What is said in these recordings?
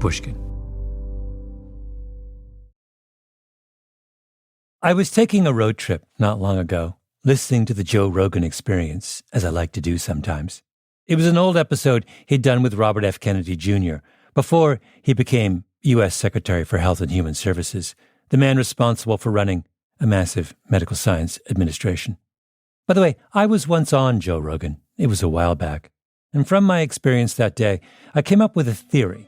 Pushkin. I was taking a road trip not long ago, listening to the Joe Rogan Experience, as I like to do sometimes. It was an old episode he'd done with Robert F. Kennedy Jr. before he became U.S. Secretary for Health and Human Services, the man responsible for running a massive medical science administration. By the way, I was once on Joe Rogan. It was a while back. And from my experience that day, I came up with a theory,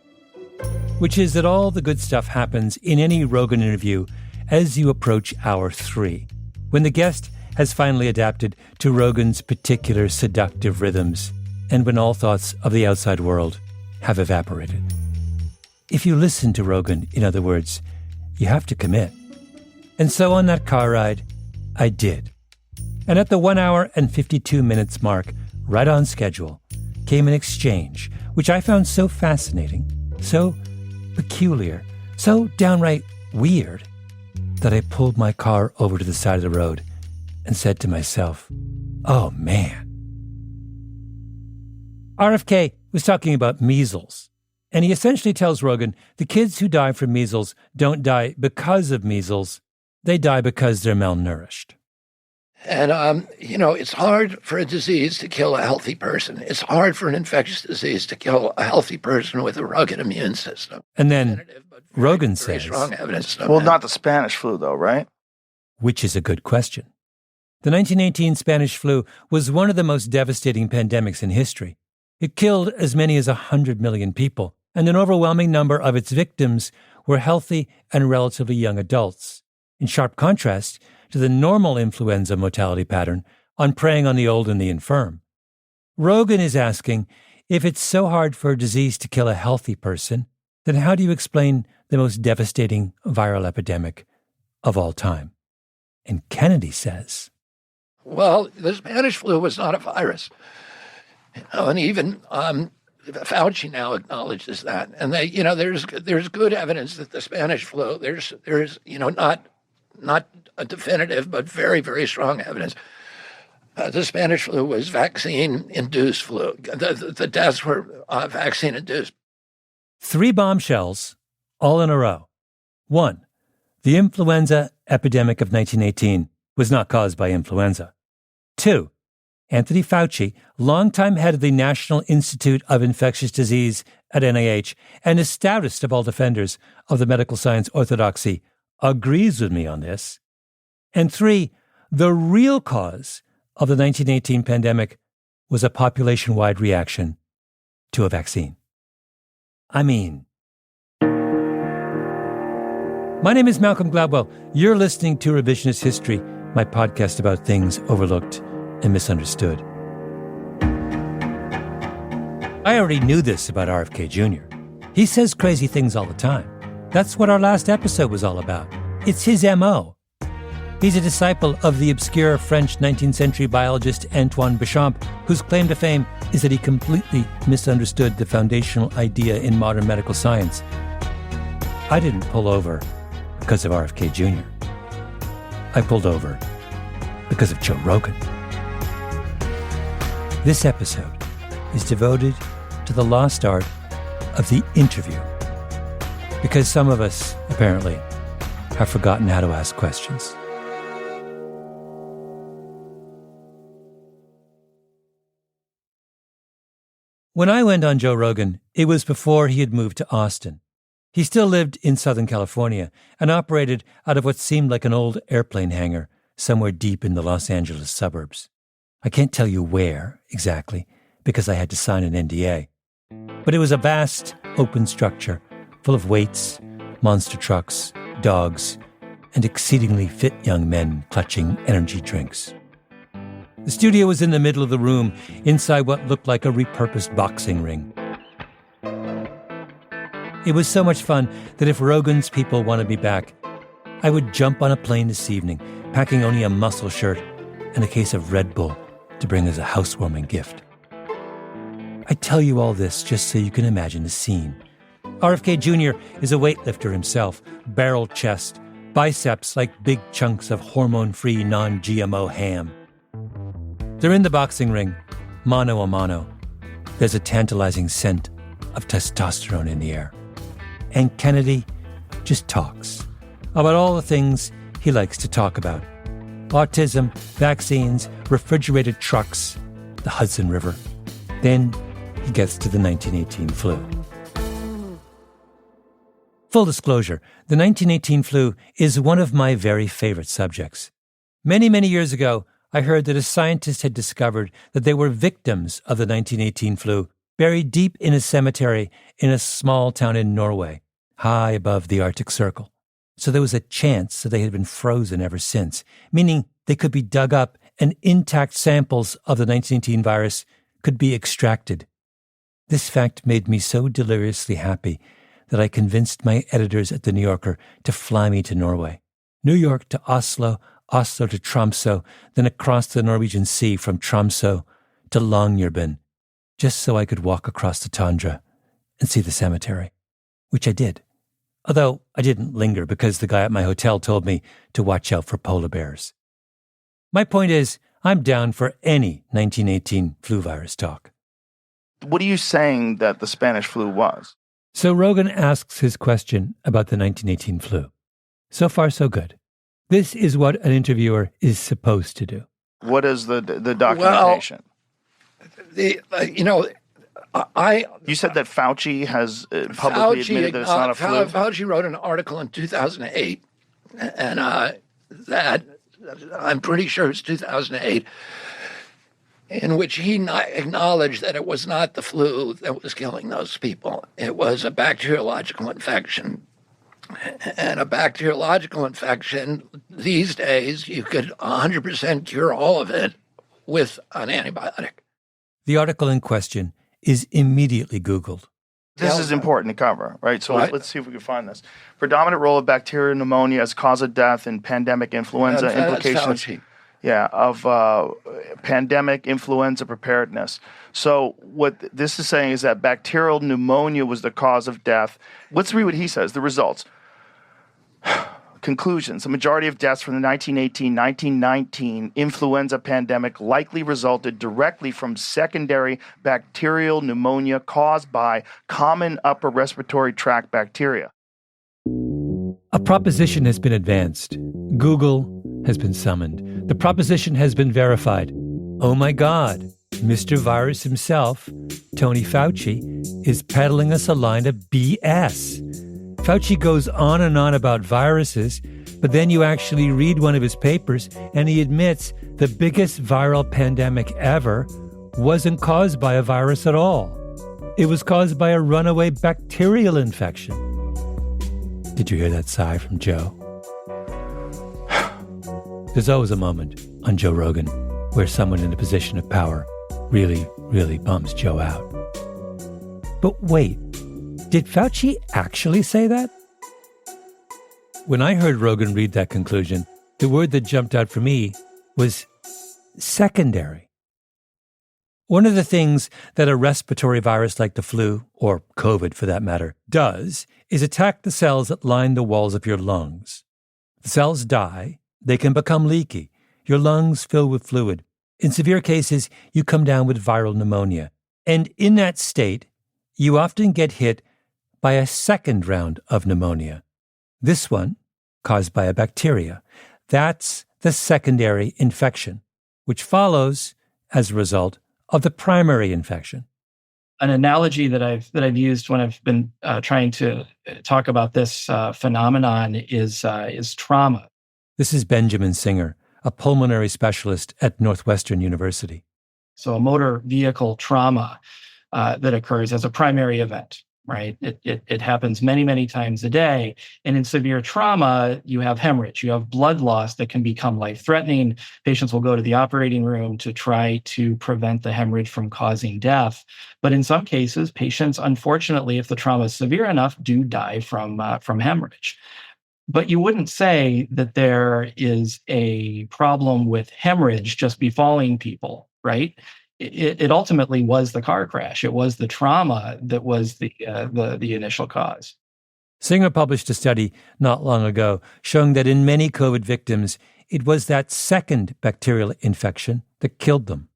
which is that all the good stuff happens in any Rogan interview as you approach hour 3, when the guest has finally adapted to Rogan's particular seductive rhythms and when all thoughts of the outside world have evaporated. If you listen to Rogan, in other words, you have to commit. And so on that car ride, I did. And at the 1 hour and 52 minutes mark, right on schedule, came an exchange, which I found so fascinating, so peculiar, so downright weird, that I pulled my car over to the side of the road and said to myself, oh man. RFK was talking about measles, and he essentially tells Rogan the kids who die from measles don't die because of measles, they die because they're malnourished. And, it's hard for a disease to kill a healthy person. It's hard for an infectious disease to kill a healthy person with a rugged immune system. And then Rogan says, very strong evidence. Well, not the Spanish flu, though, right? Which is a good question. The 1918 Spanish flu was one of the most devastating pandemics in history. It killed as many as 100 million people, and an overwhelming number of its victims were healthy and relatively young adults, in sharp contrast to the normal influenza mortality pattern on preying on the old and the infirm. Rogan is asking, if it's so hard for a disease to kill a healthy person, then how do you explain the most devastating viral epidemic of all time? And Kennedy says, well, the Spanish flu was not a virus. And even Fauci now acknowledges that. And there's good evidence that the Spanish flu, there's not a definitive, but very, very strong evidence. The Spanish flu was vaccine-induced flu. The deaths were vaccine-induced. 3 bombshells, all in a row. 1, the influenza epidemic of 1918 was not caused by influenza. 2, Anthony Fauci, longtime head of the National Institute of Infectious Disease at NIH and the stoutest of all defenders of the medical science orthodoxy, agrees with me on this. And 3, the real cause of the 1918 pandemic was a population-wide reaction to a vaccine. I mean, my name is Malcolm Gladwell. You're listening to Revisionist History, my podcast about things overlooked and misunderstood. I already knew this about RFK Jr. He says crazy things all the time. That's what our last episode was all about. It's his M.O. He's a disciple of the obscure French 19th century biologist Antoine Béchamp, whose claim to fame is that he completely misunderstood the foundational idea in modern medical science. I didn't pull over because of RFK Jr. I pulled over because of Joe Rogan. This episode is devoted to the lost art of the interview, because some of us, apparently, have forgotten how to ask questions. When I went on Joe Rogan, it was before he had moved to Austin. He still lived in Southern California and operated out of what seemed like an old airplane hangar somewhere deep in the Los Angeles suburbs. I can't tell you where exactly because I had to sign an NDA. But it was a vast, open structure full of weights, monster trucks, dogs, and exceedingly fit young men clutching energy drinks. The studio was in the middle of the room, inside what looked like a repurposed boxing ring. It was so much fun that if Rogan's people wanted me back, I would jump on a plane this evening, packing only a muscle shirt and a case of Red Bull to bring as a housewarming gift. I tell you all this just so you can imagine the scene. RFK Jr. is a weightlifter himself, barrel chest, biceps like big chunks of hormone-free, non-GMO ham. They're in the boxing ring, mano a mano. There's a tantalizing scent of testosterone in the air. and Kennedy just talks about all the things he likes to talk about. Autism, vaccines, refrigerated trucks, the Hudson River. Then he gets to the 1918 flu. Full disclosure, the 1918 flu is one of my very favorite subjects. Many, many years ago, I heard that a scientist had discovered that they were victims of the 1918 flu, buried deep in a cemetery in a small town in Norway, high above the Arctic Circle. So there was a chance that they had been frozen ever since, meaning they could be dug up and intact samples of the 1918 virus could be extracted. This fact made me so deliriously happy that I convinced my editors at The New Yorker to fly me to Norway. New York to Oslo, Oslo to Tromsø, then across the Norwegian Sea from Tromsø to Longyearbyen, just so I could walk across the tundra and see the cemetery, which I did. Although I didn't linger because the guy at my hotel told me to watch out for polar bears. My point is, I'm down for any 1918 flu virus talk. What are you saying that the Spanish flu was? So Rogan asks his question about the 1918 flu. So far, so good. This is what an interviewer is supposed to do. What is the documentation? You said that Fauci has publicly admitted that it's not a flu? Fauci wrote an article in 2008, and that I'm pretty sure it's 2008, in which he acknowledged that it was not the flu that was killing those people. It was a bacteriological infection. And a bacteriological infection, these days, you could 100% cure all of it with an antibiotic. The article in question is immediately Googled. This is important to cover, right? So let's see if we can find this. Predominant role of bacterial pneumonia as cause of death in pandemic influenza implications. Of pandemic influenza preparedness. So what this is saying is that bacterial pneumonia was the cause of death. Let's read what he says, the results. Conclusions. The majority of deaths from the 1918-1919 influenza pandemic likely resulted directly from secondary bacterial pneumonia caused by common upper respiratory tract bacteria. A proposition has been advanced. Google has been summoned. The proposition has been verified. Oh my God, Mr. Virus himself, Tony Fauci, is peddling us a line of BS. Fauci goes on and on about viruses, but then you actually read one of his papers and he admits the biggest viral pandemic ever wasn't caused by a virus at all. It was caused by a runaway bacterial infection. Did you hear that sigh from Joe? There's always a moment on Joe Rogan where someone in a position of power really, really bums Joe out. But wait, did Fauci actually say that? When I heard Rogan read that conclusion, the word that jumped out for me was secondary. One of the things that a respiratory virus like the flu, or COVID for that matter, does is attack the cells that line the walls of your lungs. The cells die, they can become leaky, your lungs fill with fluid. In severe cases, you come down with viral pneumonia. And in that state, you often get hit by a second round of pneumonia. This one, caused by a bacteria. That's the secondary infection, which follows as a result of the primary infection. An analogy that I've used when I've been trying to talk about this phenomenon is trauma. This is Benjamin Singer, a pulmonary specialist at Northwestern University. So a motor vehicle trauma that occurs as a primary event, right? It happens many, many times a day. And in severe trauma, you have hemorrhage, you have blood loss that can become life-threatening. Patients will go to the operating room to try to prevent the hemorrhage from causing death. But in some cases, patients, unfortunately, if the trauma is severe enough, do die from hemorrhage. But you wouldn't say that there is a problem with hemorrhage just befalling people, right? It ultimately was the car crash. It was the trauma that was the initial cause. Singer published a study not long ago showing that in many COVID victims, it was that second bacterial infection that killed them.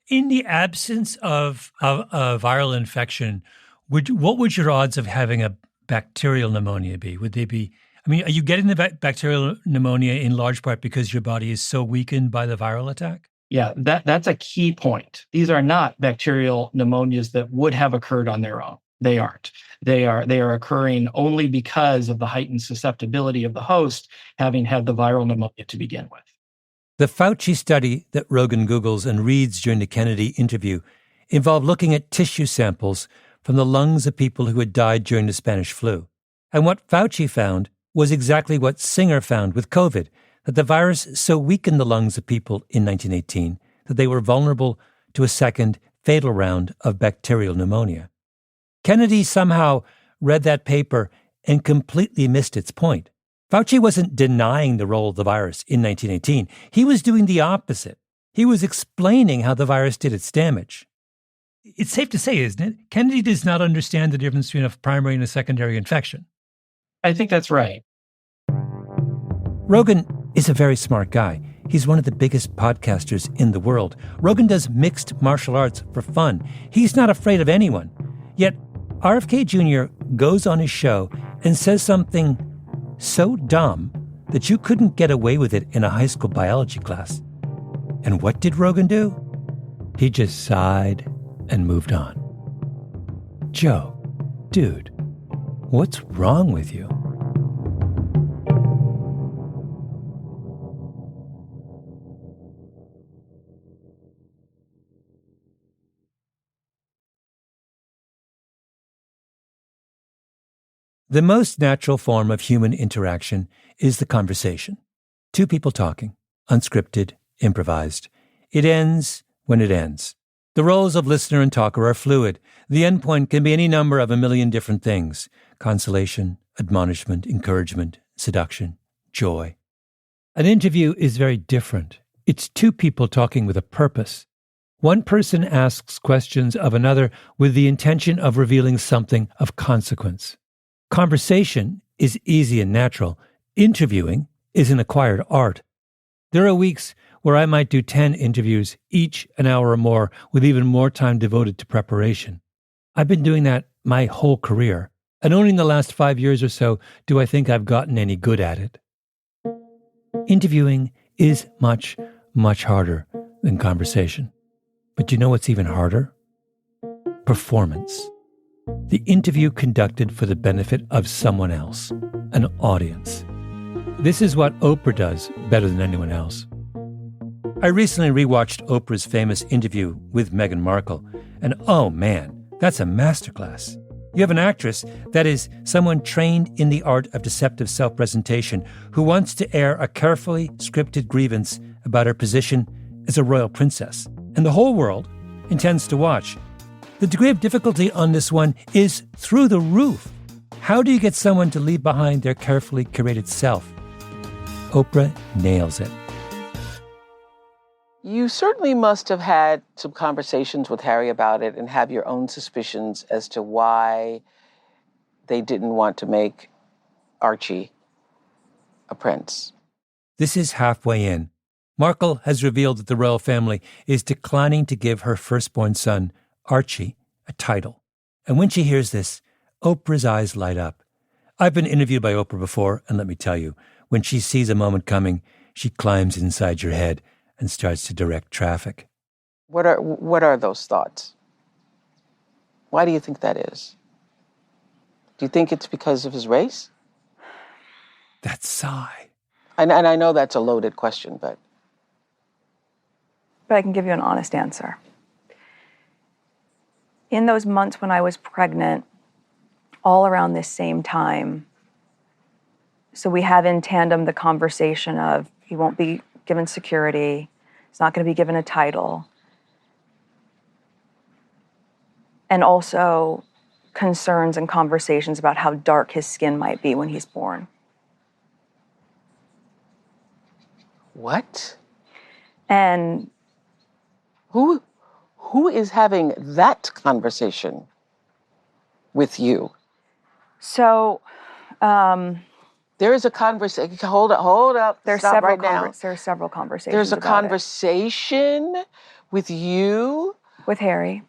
In the absence of a viral infection, what would your odds of having a bacterial pneumonia be? Would they be, I mean, are you getting the bacterial pneumonia in large part because your body is so weakened by the viral attack? Yeah, that's a key point. These are not bacterial pneumonias that would have occurred on their own. They aren't. They are occurring only because of the heightened susceptibility of the host having had the viral pneumonia to begin with. The Fauci study that Rogan Googles and reads during the Kennedy interview involved looking at tissue samples from the lungs of people who had died during the Spanish flu. And what Fauci found was exactly what Singer found with COVID, that the virus so weakened the lungs of people in 1918 that they were vulnerable to a second fatal round of bacterial pneumonia. Kennedy somehow read that paper and completely missed its point. Fauci wasn't denying the role of the virus in 1918. He was doing the opposite. He was explaining how the virus did its damage. It's safe to say, isn't it? Kennedy does not understand the difference between a primary and a secondary infection. I think that's right. Rogan is a very smart guy. He's one of the biggest podcasters in the world. Rogan does mixed martial arts for fun. He's not afraid of anyone. Yet RFK Jr. goes on his show and says something so dumb that you couldn't get away with it in a high school biology class. And what did Rogan do? He just sighed and moved on. Joe, dude, what's wrong with you? The most natural form of human interaction is the conversation. Two people talking, unscripted, improvised. It ends when it ends. The roles of listener and talker are fluid. The endpoint can be any number of a million different things: consolation, admonishment, encouragement, seduction, joy. An interview is very different. It's two people talking with a purpose. One person asks questions of another with the intention of revealing something of consequence. Conversation is easy and natural. Interviewing is an acquired art. There are weeks where I might do 10 interviews, each an hour or more, with even more time devoted to preparation. I've been doing that my whole career, and only in the last 5 years or so do I think I've gotten any good at it. Interviewing is much, much harder than conversation. But you know what's even harder? Performance. The interview conducted for the benefit of someone else, an audience. This is what Oprah does better than anyone else. I recently rewatched Oprah's famous interview with Meghan Markle, and oh man, that's a masterclass. You have an actress, that is, someone trained in the art of deceptive self-presentation, who wants to air a carefully scripted grievance about her position as a royal princess, and the whole world intends to watch. The degree of difficulty on this one is through the roof. How do you get someone to leave behind their carefully curated self? Oprah nails it. You certainly must have had some conversations with Harry about it and have your own suspicions as to why they didn't want to make Archie a prince. This is halfway in. Markle has revealed that the royal family is declining to give her firstborn son, Archie, a title. And when she hears this, Oprah's eyes light up. I've been interviewed by Oprah before, and let me tell you, when she sees a moment coming, she climbs inside your head and starts to direct traffic. What are those thoughts? Why do you think that is? Do you think it's because of his race? That sigh. And I know that's a loaded question, but I can give you an honest answer. In those months when I was pregnant, all around this same time, so we have in tandem the conversation of he won't be given security, he's not going to be given a title, and also concerns and conversations about how dark his skin might be when he's born. What? And who is having that conversation with you? So, there is a conversation. Hold up. There's Stop several right now. There's several conversations. There's a about conversation with you with Harry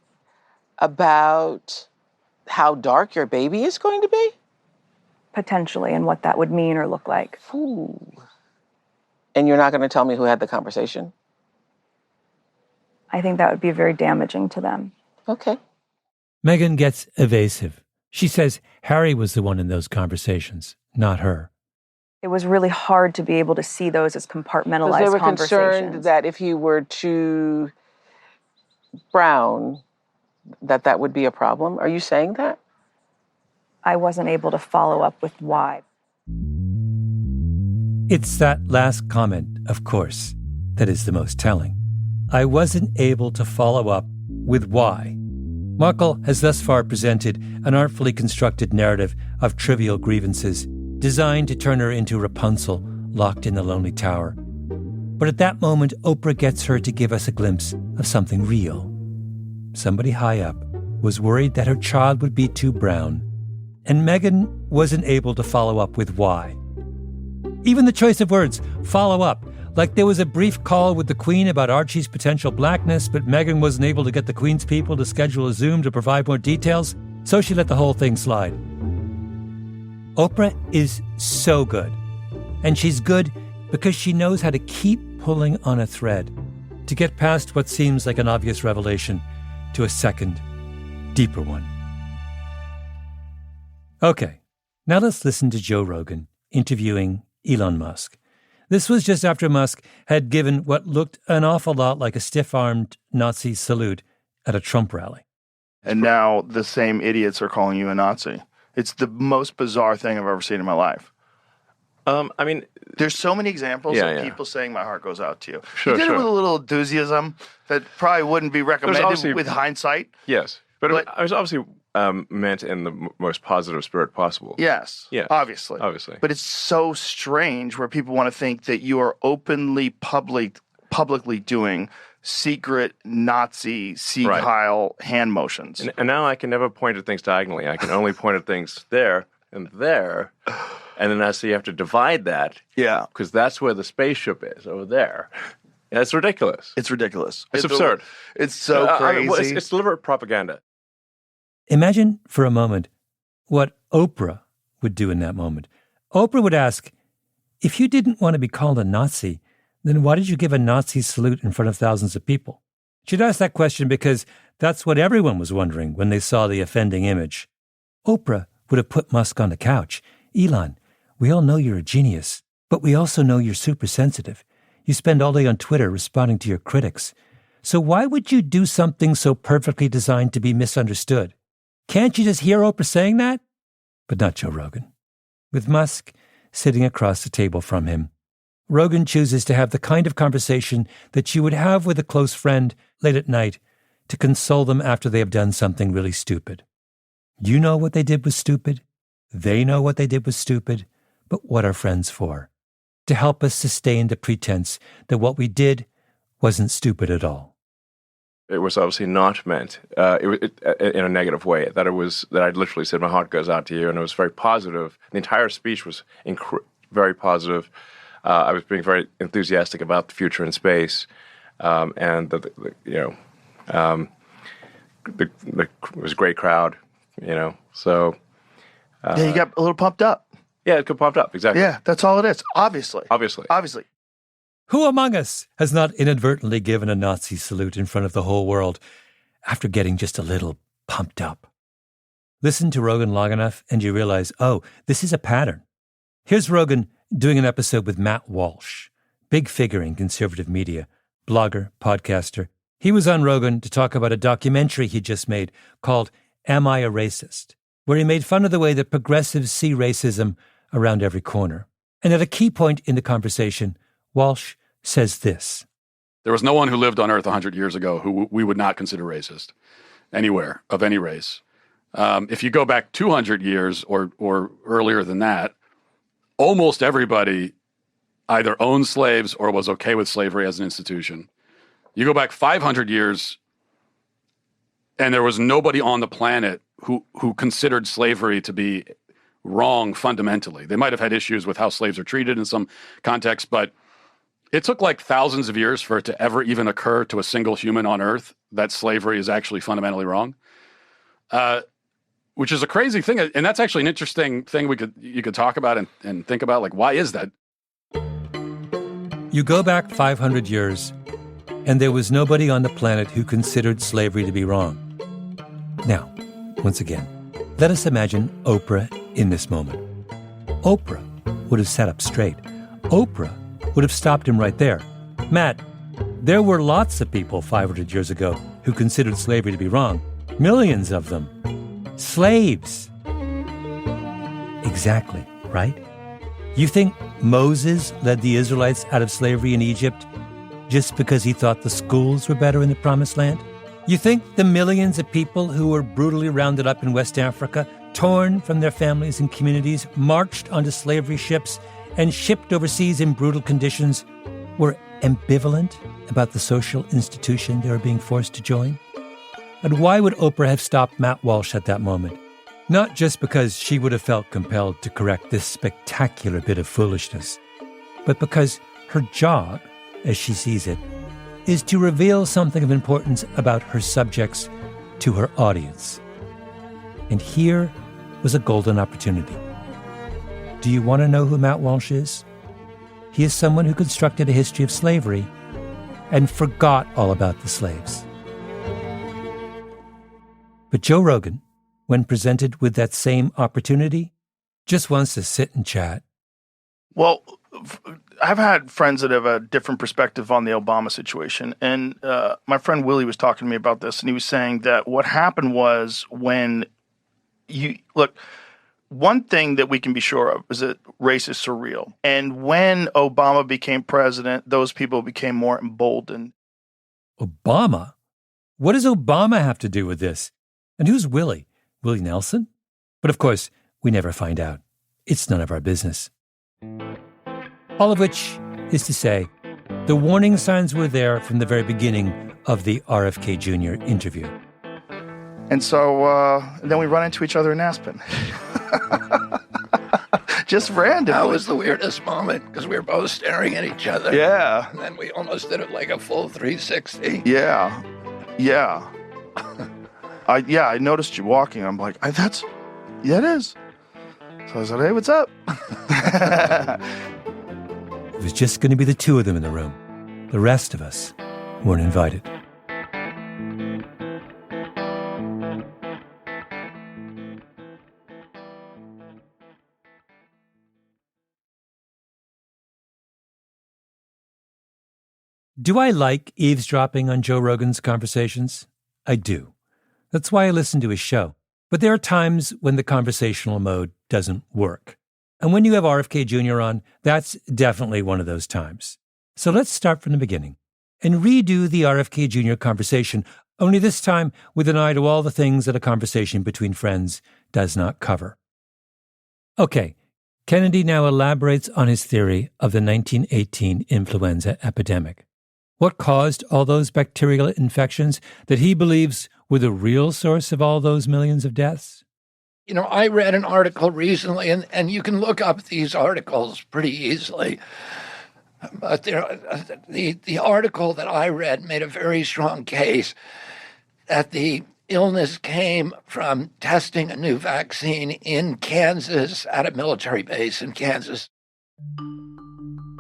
about how dark your baby is going to be? potentially, and what that would mean or look like. Ooh. And you're not going to tell me who had the conversation? I think that would be very damaging to them. Okay. Meghan gets evasive. She says Harry was the one in those conversations, not her. It was really hard to be able to see those as compartmentalized Because they were conversations. concerned that if he were too brown, that would be a problem. Are you saying that? I wasn't able to follow up with why. It's that last comment, of course, that is the most telling. I wasn't able to follow up with why. Markle has thus far presented an artfully constructed narrative of trivial grievances designed to turn her into Rapunzel locked in the lonely tower. But at that moment, Oprah gets her to give us a glimpse of something real. Somebody high up was worried that her child would be too brown, and Meghan wasn't able to follow up with why. Even the choice of words, follow up, like there was a brief call with the Queen about Archie's potential blackness, but Meghan wasn't able to get the Queen's people to schedule a Zoom to provide more details, so she let the whole thing slide. Oprah is so good. And she's good because she knows how to keep pulling on a thread to get past what seems like an obvious revelation to a second, deeper one. Okay, now let's listen to Joe Rogan interviewing Elon Musk. This was just after Musk had given what looked an awful lot like a stiff-armed Nazi salute at a Trump rally. And now the same idiots are calling you a Nazi. It's the most bizarre thing I've ever seen in my life. I mean, there's so many examples of people saying my heart goes out to you. Sure, you did it with a little enthusiasm that probably wouldn't be recommended with hindsight. Yes, but I was obviously meant in the most positive spirit possible. Yes, yeah, obviously. But it's so strange where people want to think that you are openly publicly doing secret Nazi Sieg Heil hand motions. And now I can never point at things diagonally. I can only point at things there and there. And then so you have to divide that. Yeah. Because that's where the spaceship is, over there. And it's ridiculous. It's ridiculous. It's absurd. It's so crazy. It's deliberate propaganda. Imagine for a moment what Oprah would do in that moment. Oprah would ask, if you didn't want to be called a Nazi, then why did you give a Nazi salute in front of thousands of people? She'd ask that question because that's what everyone was wondering when they saw the offending image. Oprah would have put Musk on the couch. Elon, we all know you're a genius, but we also know you're super sensitive. You spend all day on Twitter responding to your critics. So why would you do something so perfectly designed to be misunderstood? Can't you just hear Oprah saying that? But not Joe Rogan. With Musk sitting across the table from him, Rogan chooses to have the kind of conversation that you would have with a close friend late at night to console them after they have done something really stupid. You know what they did was stupid. They know what they did was stupid. But what are friends for? To help us sustain the pretense that what we did wasn't stupid at all. It was obviously not meant in a negative way. That I literally said, my heart goes out to you, and it was very positive. The entire speech was very positive. I was being very enthusiastic about the future in space, and it was a great crowd, So yeah, you got a little pumped up. Yeah, it got pumped up, exactly. Yeah, that's all it is. Obviously. Who among us has not inadvertently given a Nazi salute in front of the whole world after getting just a little pumped up? Listen to Rogan long enough and you realize, oh, this is a pattern. Here's Rogan doing an episode with Matt Walsh, big figure in conservative media, blogger, podcaster. He was on Rogan to talk about a documentary he just made called Am I a Racist?, where he made fun of the way that progressives see racism around every corner. And at a key point in the conversation, Walsh says this. There was no one who lived on Earth 100 years ago who we would not consider racist, anywhere, of any race. If you go back 200 years or earlier than that, almost everybody either owned slaves or was okay with slavery as an institution. You go back 500 years, and there was nobody on the planet who considered slavery to be wrong fundamentally. They might have had issues with how slaves are treated in some context, but it took like thousands of years for it to ever even occur to a single human on Earth that slavery is actually fundamentally wrong. which is a crazy thing. And that's actually an interesting thing you could talk about and think about, like, why is that? You go back 500 years, and there was nobody on the planet who considered slavery to be wrong. Now, once again, let us imagine Oprah in this moment. Oprah would have sat up straight. Oprah would have stopped him right there. Matt, there were lots of people 500 years ago who considered slavery to be wrong. Millions of them. Slaves. Exactly, right? You think Moses led the Israelites out of slavery in Egypt just because he thought the schools were better in the Promised Land? You think the millions of people who were brutally rounded up in West Africa, torn from their families and communities, marched onto slavery ships, and shipped overseas in brutal conditions were ambivalent about the social institution they were being forced to join? And why would Oprah have stopped Matt Walsh at that moment? Not just because she would have felt compelled to correct this spectacular bit of foolishness, but because her job, as she sees it, is to reveal something of importance about her subjects to her audience. And here was a golden opportunity. Do you want to know who Matt Walsh is? He is someone who constructed a history of slavery and forgot all about the slaves. But Joe Rogan, when presented with that same opportunity, just wants to sit and chat. Well, I've had friends that have a different perspective on the Obama situation. And my friend Willie was talking to me about this, and he was saying that what happened was when one thing that we can be sure of is that racists are real. And when Obama became president, those people became more emboldened. Obama? What does Obama have to do with this? And who's Willie? Willie Nelson? But of course, we never find out. It's none of our business. All of which is to say, the warning signs were there from the very beginning of the RFK Jr. interview. And so then we run into each other in Aspen. Just randomly. That was the weirdest moment because we were both staring at each other. Yeah. And then we almost did it like a full 360. Yeah. I noticed you walking. I'm like, it is. So I said, hey, what's up? It was just going to be the two of them in the room. The rest of us weren't invited. Do I like eavesdropping on Joe Rogan's conversations? I do. That's why I listen to his show. But there are times when the conversational mode doesn't work. And when you have RFK Jr. on, that's definitely one of those times. So let's start from the beginning and redo the RFK Jr. conversation, only this time with an eye to all the things that a conversation between friends does not cover. Okay, Kennedy now elaborates on his theory of the 1918 influenza epidemic. What caused all those bacterial infections that he believes were the real source of all those millions of deaths? You know, I read an article recently, and you can look up these articles pretty easily. But the article that I read made a very strong case that the illness came from testing a new vaccine in Kansas at a military base in Kansas.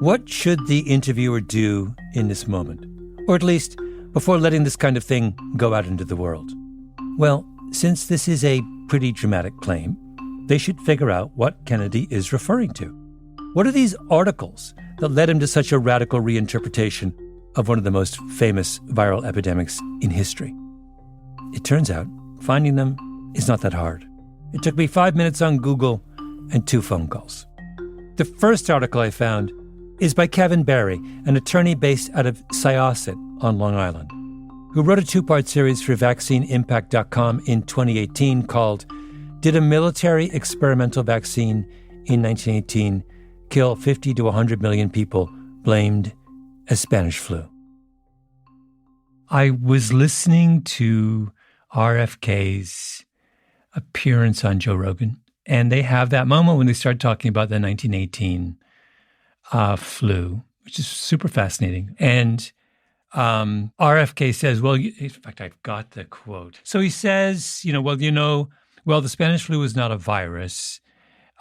What should the interviewer do in this moment? Or at least before letting this kind of thing go out into the world? Well, since this is a pretty dramatic claim, they should figure out what Kennedy is referring to. What are these articles that led him to such a radical reinterpretation of one of the most famous viral epidemics in history? It turns out finding them is not that hard. It took me 5 minutes on Google and 2 phone calls. The first article I found is by Kevin Barry, an attorney based out of Syosset on Long Island, who wrote a 2-part series for vaccineimpact.com in 2018 called Did a Military Experimental Vaccine in 1918 Kill 50 to 100 million People Blamed as Spanish Flu? I was listening to RFK's appearance on Joe Rogan, and they have that moment when they start talking about the 1918 flu, which is super fascinating. And RFK says, well, in fact, I've got the quote. So he says, Well, the Spanish flu was not a virus.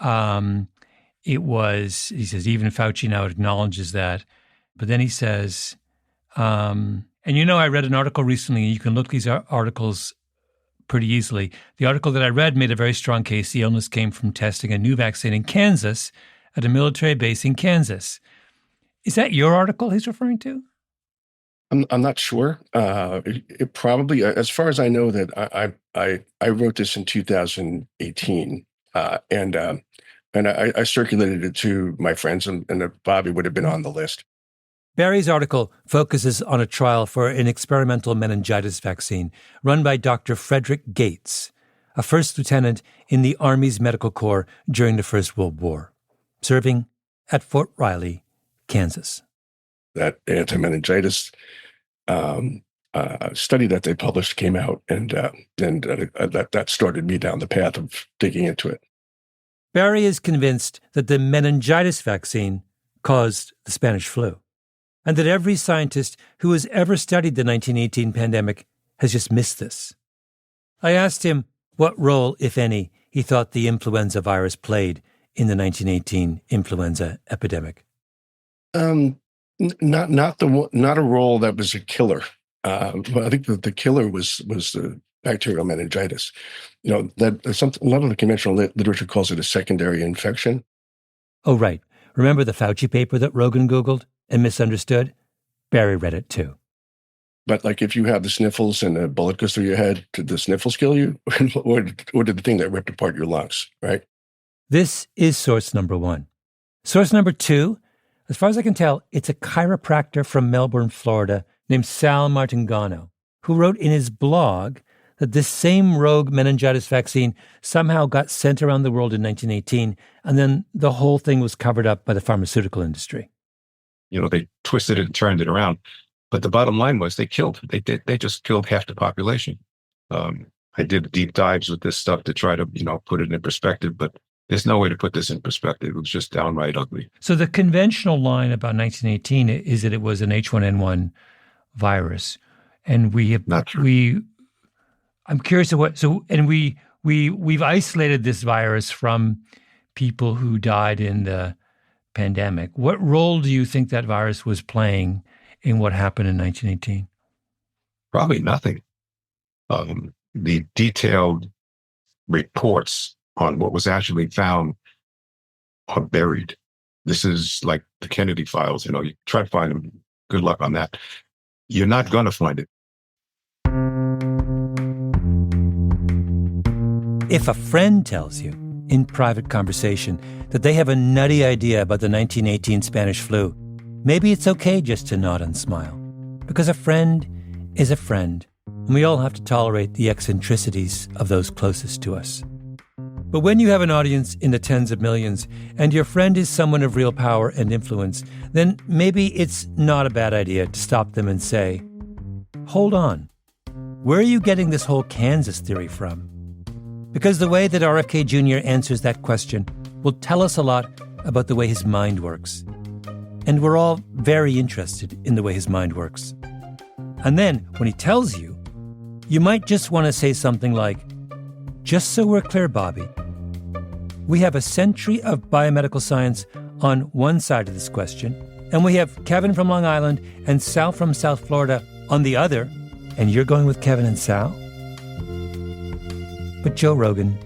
It was, he says, even Fauci now acknowledges that. But then he says, and I read an article recently, and you can look these articles pretty easily. The article that I read made a very strong case. The illness came from testing a new vaccine in Kansas at a military base in Kansas. Is that your article he's referring to? I'm not sure. It probably, as far as I know, that I wrote this in 2018, and I circulated it to my friends, and Bobby would have been on the list. Barry's article focuses on a trial for an experimental meningitis vaccine run by Dr. Frederick Gates, a first lieutenant in the Army's Medical Corps during the First World War, serving at Fort Riley, Kansas. That anti-meningitis study that they published came out, and that started me down the path of digging into it. Barry is convinced that the meningitis vaccine caused the Spanish flu, and that every scientist who has ever studied the 1918 pandemic has just missed this. I asked him what role, if any, he thought the influenza virus played in the 1918 influenza epidemic. Not a role that was a killer. But I think that the killer was the bacterial meningitis. That a lot of the conventional literature calls it a secondary infection. Oh, right. Remember the Fauci paper that Rogan Googled and misunderstood? Barry read it too. But like if you have the sniffles and a bullet goes through your head, did the sniffles kill you? or did the thing that ripped apart your lungs, right? This is source number one. Source number two, as far as I can tell, it's a chiropractor from Melbourne, Florida, named Sal Martingano, who wrote in his blog that this same rogue meningitis vaccine somehow got sent around the world in 1918, and then the whole thing was covered up by the pharmaceutical industry. They twisted it and turned it around. But the bottom line was they just killed half the population. I did deep dives with this stuff to try to, put it in perspective, but there's no way to put this in perspective. It was just downright ugly. So the conventional line about 1918 is that it was an H1N1 virus. And I'm curious we've isolated this virus from people who died in the pandemic. What role do you think that virus was playing in what happened in 1918? Probably nothing. The detailed reports on what was actually found are buried. This is like the Kennedy files. You try to find them. Good luck on that. You're not going to find it. If a friend tells you in private conversation that they have a nutty idea about the 1918 Spanish flu, maybe it's okay just to nod and smile. Because a friend is a friend, and we all have to tolerate the eccentricities of those closest to us. But when you have an audience in the tens of millions, and your friend is someone of real power and influence, then maybe it's not a bad idea to stop them and say, hold on, where are you getting this whole Kansas theory from? Because the way that RFK Jr. answers that question will tell us a lot about the way his mind works. And we're all very interested in the way his mind works. And then, when he tells you, you might just want to say something like, just so we're clear, Bobby, we have a century of biomedical science on one side of this question, and we have Kevin from Long Island and Sal from South Florida on the other, and you're going with Kevin and Sal? But Joe Rogan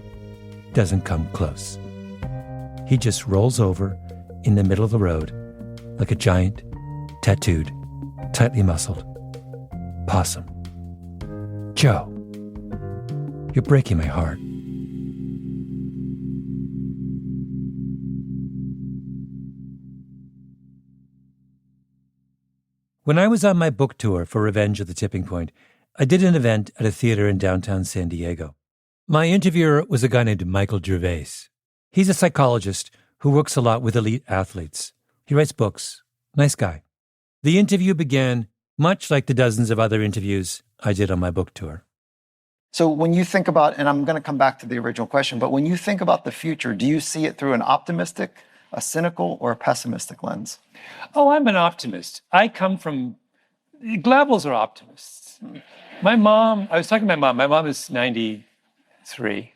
doesn't come close. He just rolls over in the middle of the road like a giant, tattooed, tightly muscled possum. Joe, you're breaking my heart. When I was on my book tour for Revenge of the Tipping Point, I did an event at a theater in downtown San Diego. My interviewer was a guy named Michael Gervais. He's a psychologist who works a lot with elite athletes. He writes books. Nice guy. The interview began much like the dozens of other interviews I did on my book tour. So when you think about, and I'm going to come back to the original question, but when you think about the future, do you see it through an optimistic, a cynical, or a pessimistic lens? Oh, I'm an optimist. I come from, Glabels are optimists. My mom, I was talking to my mom is 93.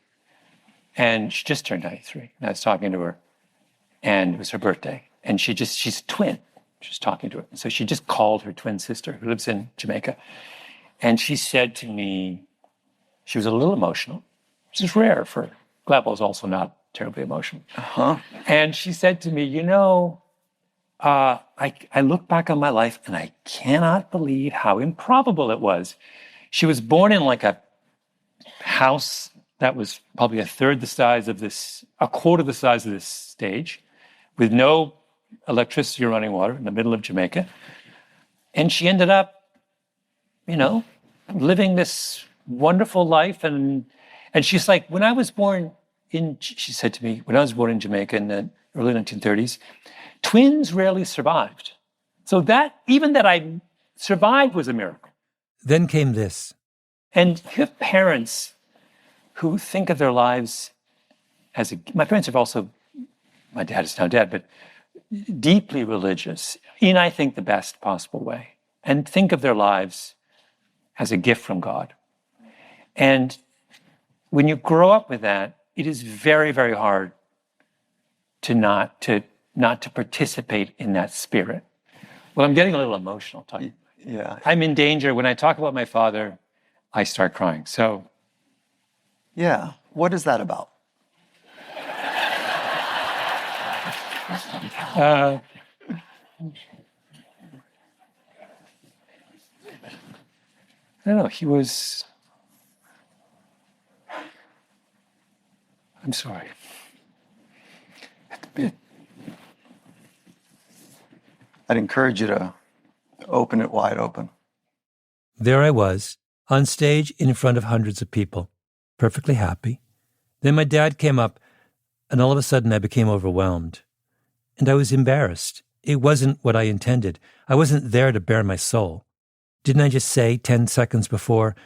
And she just turned 93. And I was talking to her, and it was her birthday. And she's a twin. She was talking to her. So she just called her twin sister, who lives in Jamaica. And she said to me, she was a little emotional, which is rare for, Gladwell's also not terribly emotional. And she said to me, I look back on my life and I cannot believe how improbable it was. She was born in like a house that was probably a quarter the size of this stage, with no electricity or running water in the middle of Jamaica. And she ended up, living this wonderful life. And she's like, she said to me, when I was born in Jamaica in the early 1930s, twins rarely survived. So even that I survived was a miracle. Then came this. And you have parents who think of their lives my parents have also, my dad is now dead, but deeply religious in, I think, the best possible way, and think of their lives as a gift from God. And when you grow up with that, it is very, very hard to not to participate in that spirit. Well, I'm getting a little emotional talking. Yeah. I'm in danger. When I talk about my father, I start crying. So. Yeah. What is that about? I don't know. I'm sorry. I'd encourage you to open it wide open. There I was, on stage in front of hundreds of people, perfectly happy. Then my dad came up, and all of a sudden I became overwhelmed. And I was embarrassed. It wasn't what I intended. I wasn't there to bare my soul. Didn't I just say 10 seconds before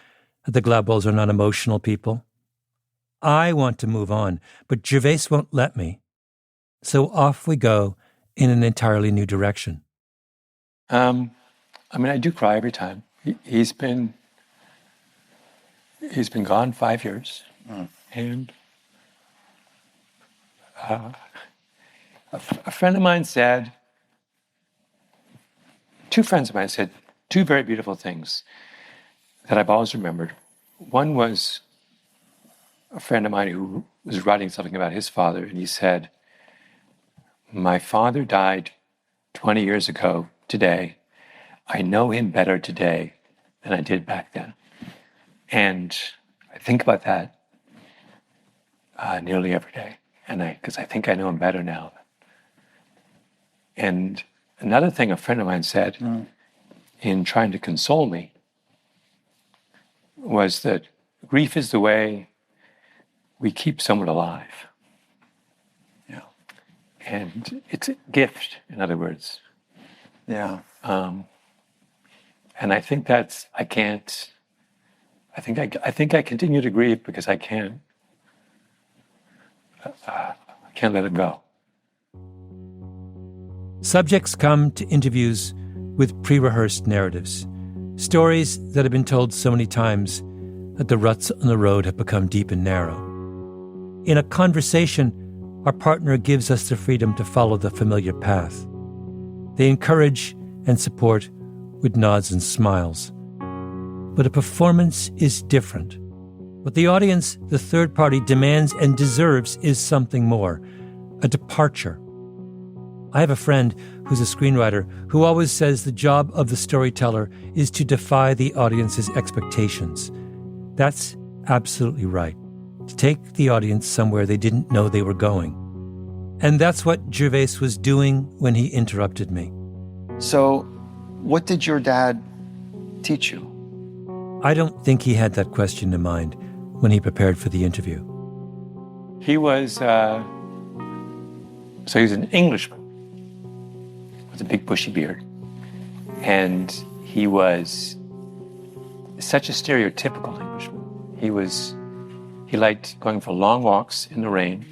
that the Gladwells are not emotional people? I want to move on, but Gervais won't let me. So off we go in an entirely new direction. I do cry every time. He's been gone 5 years, and a friend of mine said, two friends of mine said two very beautiful things that I've always remembered. One was a friend of mine who was writing something about his father, and he said, "My father died 20 years ago today. I know him better today than I did back then." And I think about that nearly every day, because I think I know him better now. And another thing a friend of mine said in trying to console me was that grief is the way we keep someone alive. Yeah. And it's a gift, in other words. Yeah. And I think I think I continue to grieve because I can't let it go. Subjects come to interviews with pre-rehearsed narratives, stories that have been told so many times that the ruts on the road have become deep and narrow. In a conversation, our partner gives us the freedom to follow the familiar path. They encourage and support with nods and smiles. But a performance is different. What the audience, the third party, demands and deserves is something more, a departure. I have a friend who's a screenwriter who always says the job of the storyteller is to defy the audience's expectations. That's absolutely right. To take the audience somewhere they didn't know they were going. And that's what Gervais was doing when he interrupted me. So, what did your dad teach you? I don't think he had that question in mind when he prepared for the interview. He was, so he was an Englishman with a big bushy beard. And he was such a stereotypical Englishman. He liked going for long walks in the rain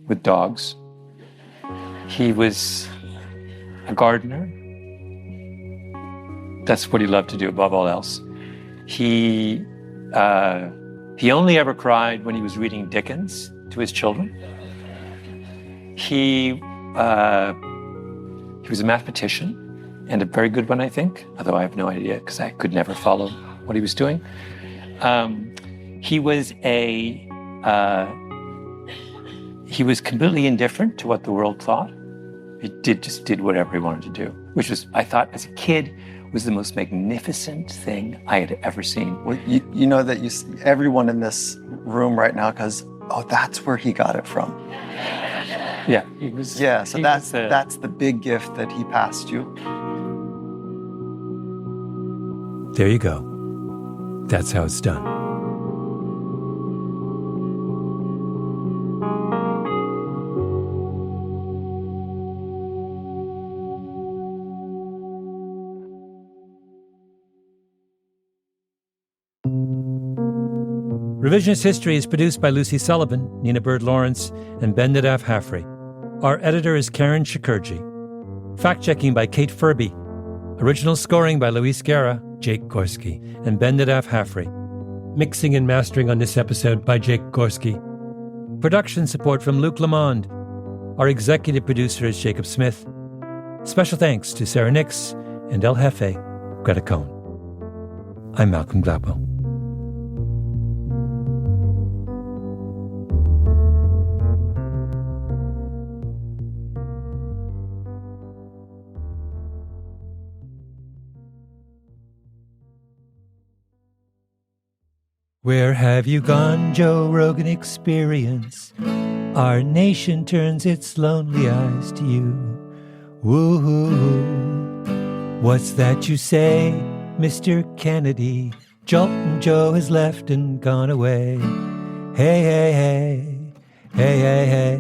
with dogs. He was a gardener. That's what he loved to do above all else. He only ever cried when he was reading Dickens, to his children. He was a mathematician, and a very good one, I think, although I have no idea because I could never follow what he was doing. He was completely indifferent to what the world thought. He just did whatever he wanted to do, which was, I thought, as a kid, was the most magnificent thing I had ever seen. Well, you know that you see everyone in this room right now because, that's where he got it from. Yeah, he was. Yeah, so that's the big gift that he passed you. There you go. That's how it's done. Revisionist History is produced by Lucy Sullivan, Nina Bird-Lawrence, and Ben Nadaf Hafrey. Our editor is Karen Shakurji. Fact-checking by Kate Furby. Original scoring by Luis Guerra, Jake Gorski, and Ben Nadaf Hafrey. Mixing and mastering on this episode by Jake Gorski. Production support from Luke Lamond. Our executive producer is Jacob Smith. Special thanks to Sarah Nix and El Jefe, Greta Cohn. I'm Malcolm Gladwell. Where have you gone, Joe Rogan Experience? Our nation turns its lonely eyes to you. Woo-hoo-hoo. What's that you say, Mr. Kennedy? Jolton Joe has left and gone away. Hey, hey, hey, hey, hey, hey.